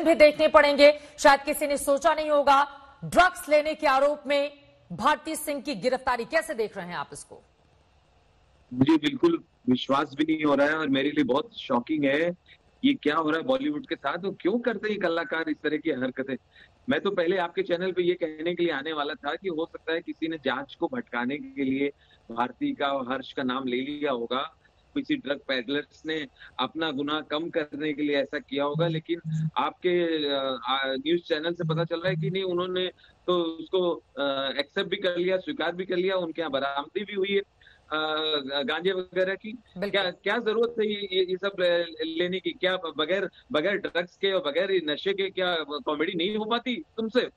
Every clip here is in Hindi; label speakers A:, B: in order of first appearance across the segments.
A: दिन भी देखने पड़ेंगे। शायद किसी ने सोचा नहीं होगा ड्रग्स लेने के आरोप में भारती सिंह की गिरफ्तारी। कैसे देख रहे हैं आप इसको?
B: मुझे बिल्कुल विश्वास भी नहीं हो रहा है और मेरे लिए बहुत शॉकिंग है। ये क्या हो रहा है बॉलीवुड के साथ, और क्यों करते हैं कलाकार इस तरह की हरकतें। मैं तो पहले आपके चैनल पे ये कहने के लिए आने वाला था कि हो सकता है किसी ने जांच को भटकाने के लिए भारती का और हर्ष का नाम ले लिया होगा, किसी ड्रग पेडलर्स ने अपना गुनाह कम करने के लिए ऐसा किया होगा। लेकिन आपके न्यूज चैनल से पता चल रहा है कि नहीं, उन्होंने तो उसको एक्सेप्ट भी कर लिया, स्वीकार भी कर लिया। उनके यहाँ बरामदी भी हुई है गांजे वगैरह की। क्या क्या जरूरत है ये सब लेने की? क्या बगैर बगैर ड्रग्स के और बगैर नशे के क्या कॉमेडी नहीं हो पाती तुमसे?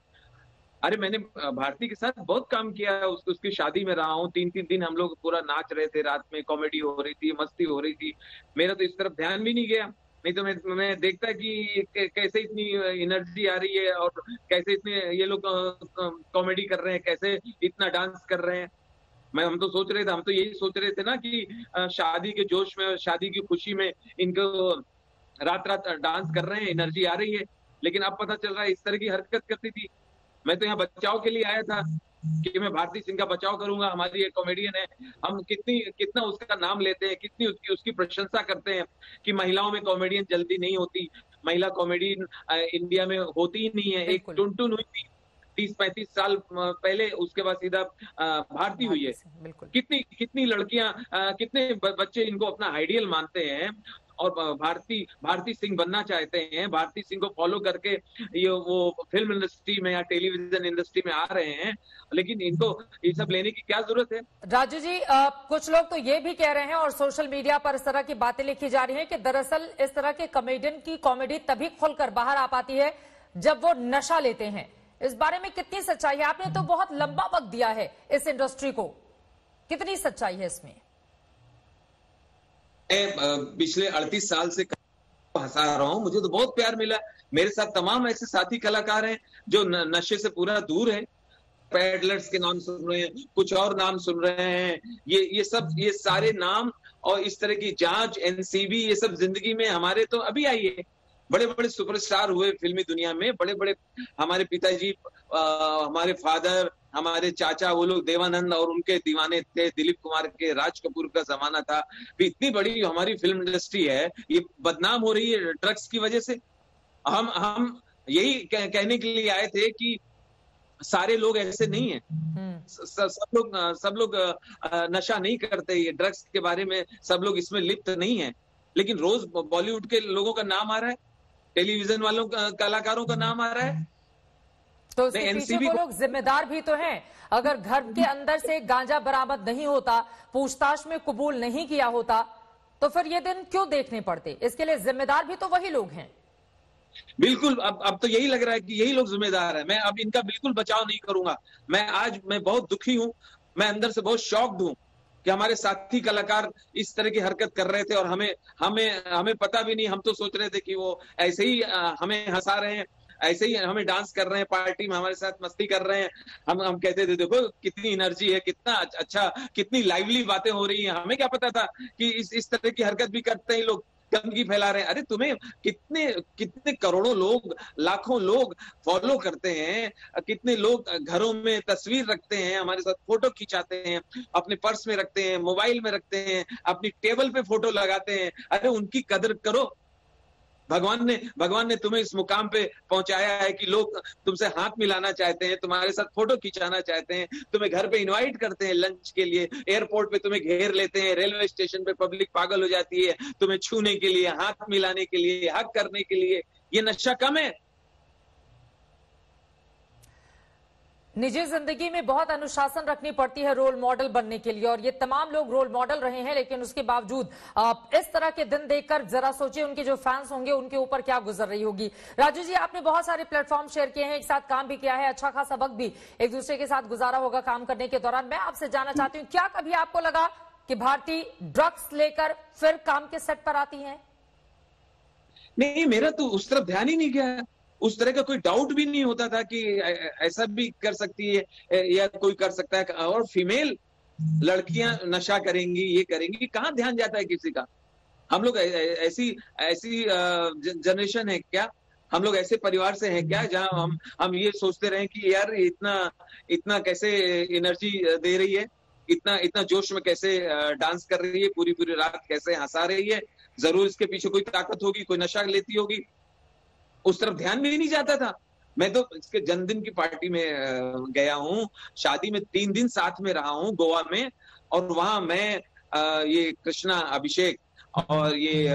B: अरे मैंने भारती के साथ बहुत काम किया है, उसकी शादी में रहा हूँ। 3-3 दिन हम लोग पूरा नाच रहे थे, रात में कॉमेडी हो रही थी, मस्ती हो रही थी। मेरा तो इस तरफ ध्यान भी नहीं गया, नहीं तो मैं देखता कि कैसे इतनी एनर्जी आ रही है और कैसे इतने ये लोग कॉमेडी कर रहे हैं, कैसे इतना डांस कर रहे हैं। हम तो यही सोच रहे थे ना कि शादी के जोश में और शादी की खुशी में इनको रात रात डांस कर रहे हैं, एनर्जी आ रही है। लेकिन अब पता चल रहा है इस तरह की हरकत करती थी। मैं तो यहाँ बचाव के लिए आया था कि मैं भारती सिंह का बचाव करूंगा। हमारी एक कॉमेडियन है, हम कितना उसका नाम लेते हैं, कितनी उसकी प्रशंसा करते हैं कि महिलाओं में कॉमेडियन जल्दी नहीं होती, महिला कॉमेडियन इंडिया में होती ही नहीं है। एक टुनटुन हुई थी 30-35 साल पहले, उसके बाद सीधा भारती हुई है। कितनी लड़कियां, कितने बच्चे इनको अपना आइडियल मानते हैं और भारती सिंह बनना चाहते हैं। भारती सिंह को फॉलो करके ये वो फिल्म इंडस्ट्री में या टेलीविजन इंडस्ट्री में आ रहे हैं। लेकिन इनको ये सब लेने की क्या जरूरत है?
A: राजू जी, कुछ लोग तो ये भी कह रहे हैं और सोशल मीडिया पर इस तरह की बातें लिखी जा रही हैं कि दरअसल इस तरह के कॉमेडियन की कॉमेडी तभी खुलकर बाहर आ पाती है जब वो नशा लेते हैं। इस बारे में कितनी सच्चाई है? आपने तो बहुत लंबा वक्त दिया है इस इंडस्ट्री को, कितनी सच्चाई है इसमें?
B: पिछले 38 साल से हंसा रहा हूं, मुझे तो बहुत प्यार मिला। मेरे साथ तमाम ऐसे साथी कलाकार हैं जो नशे से पूरा दूर हैं। पैडलर्स के नाम सुन रहे हैं, कुछ और नाम सुन रहे हैं। ये सारे नाम और इस तरह की जांच, एनसीबी, ये सब जिंदगी में हमारे तो अभी आई है। बड़े बड़े सुपरस्टार हुए फिल्मी दुनिया में, बड़े बड़े हमारे पिताजी, हमारे फादर, हमारे चाचा, वो लोग देवानंद और उनके दीवाने थे। दिलीप कुमार के, राज कपूर का जमाना था। इतनी बड़ी हमारी फिल्म इंडस्ट्री है, ये बदनाम हो रही है ड्रग्स की वजह से। हम यही कहने के लिए आए थे कि सारे लोग ऐसे नहीं है। सब लोग नशा नहीं करते। ये ड्रग्स के बारे में सब लोग इसमें लिप्त नहीं है। लेकिन रोज बॉलीवुड के लोगों का नाम आ रहा है, टेलीविजन वालों कलाकारों का नाम आ रहा है।
A: तो उसके पीछे वो लोग जिम्मेदार भी तो हैं। अगर घर के अंदर से गांजा बरामद नहीं होता, पूछताछ में कबूल नहीं किया होता, तो फिर ये दिन क्यों देखने पड़ते? इसके लिए जिम्मेदार भी तो वही लोग हैं।
B: बिल्कुल, अब तो यही लग रहा है कि यही लोग जिम्मेदार है। मैं अब इनका बिल्कुल बचाव नहीं करूंगा। मैं बहुत दुखी हूं, मैं अंदर से बहुत शॉक्ड हूं कि हमारे साथी कलाकार इस तरह की हरकत कर रहे थे और हमें पता भी नहीं। हम तो सोच रहे थे कि वो ऐसे ही हमें हंसा रहे हैं, ऐसे ही हमें डांस कर रहे हैं, पार्टी में हमारे साथ मस्ती कर रहे हैं। हम कहते थे देखो कितनी एनर्जी है, कितना अच्छा, कितनी लाइवली बातें हो रही हैं। हमें क्या पता था कि इस तरह की हरकत भी करते हैं लोग, गंदगी फैला रहे हैं। अरे तुम्हें कितने करोड़ों लोग, लाखों लोग फॉलो करते हैं, कितने लोग घरों में तस्वीर रखते हैं, हमारे साथ फोटो खिंचाते हैं, अपने पर्स में रखते हैं, मोबाइल में रखते हैं, अपनी टेबल पे फोटो लगाते हैं। अरे उनकी कदर करो। भगवान ने तुम्हें इस मुकाम पे पहुंचाया है कि लोग तुमसे हाथ मिलाना चाहते हैं, तुम्हारे साथ फोटो खिंचाना चाहते हैं, तुम्हें घर पे इनवाइट करते हैं लंच के लिए, एयरपोर्ट पे तुम्हें घेर लेते हैं, रेलवे स्टेशन पे पब्लिक पागल हो जाती है तुम्हें छूने के लिए, हाथ मिलाने के लिए, हक करने के लिए। ये नशा कम है?
A: निजी जिंदगी में बहुत अनुशासन रखनी पड़ती है रोल मॉडल बनने के लिए, और ये तमाम लोग रोल मॉडल रहे हैं। लेकिन उसके बावजूद इस तरह के दिन देखकर जरा सोचिए उनके जो फैंस होंगे उनके ऊपर क्या गुजर रही होगी। राजू जी, आपने बहुत सारे प्लेटफॉर्म शेयर किए हैं, एक साथ काम भी किया है, अच्छा खासा वक्त भी एक दूसरे के साथ गुजारा होगा काम करने के दौरान। मैं आपसे जानना चाहती हूँ, क्या कभी आपको लगा कि भारती ड्रग्स लेकर फिर काम के सेट पर आती है?
B: नहीं, मेरा तो उस तरफ ध्यान ही नहीं गया। उस तरह का कोई डाउट भी नहीं होता था कि ऐसा भी कर सकती है या कोई कर सकता है। और फीमेल लड़कियां नशा करेंगी, ये करेंगी, कहाँ ध्यान जाता है किसी का? हम लोग ऐसी जनरेशन है क्या? हम लोग ऐसे परिवार से हैं क्या जहां हम ये सोचते रहे कि यार इतना इतना कैसे एनर्जी दे रही है, इतना इतना जोश में कैसे डांस कर रही है, पूरी पूरी रात कैसे हंसा रही है, जरूर इसके पीछे कोई ताकत होगी, कोई नशा लेती होगी। उस तरफ ध्यान भी नहीं जाता था। मैं तो इसके जन्मदिन की पार्टी में गया हूँ, शादी में 3 दिन साथ में रहा हूँ गोवा में, और वहां मैं ये कृष्णा अभिषेक और ये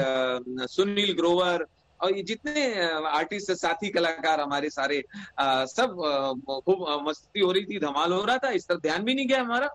B: सुनील ग्रोवर और ये जितने आर्टिस्ट साथी कलाकार हमारे सारे सब खूब मस्ती हो रही थी, धमाल हो रहा था, इस तरफ ध्यान भी नहीं गया हमारा।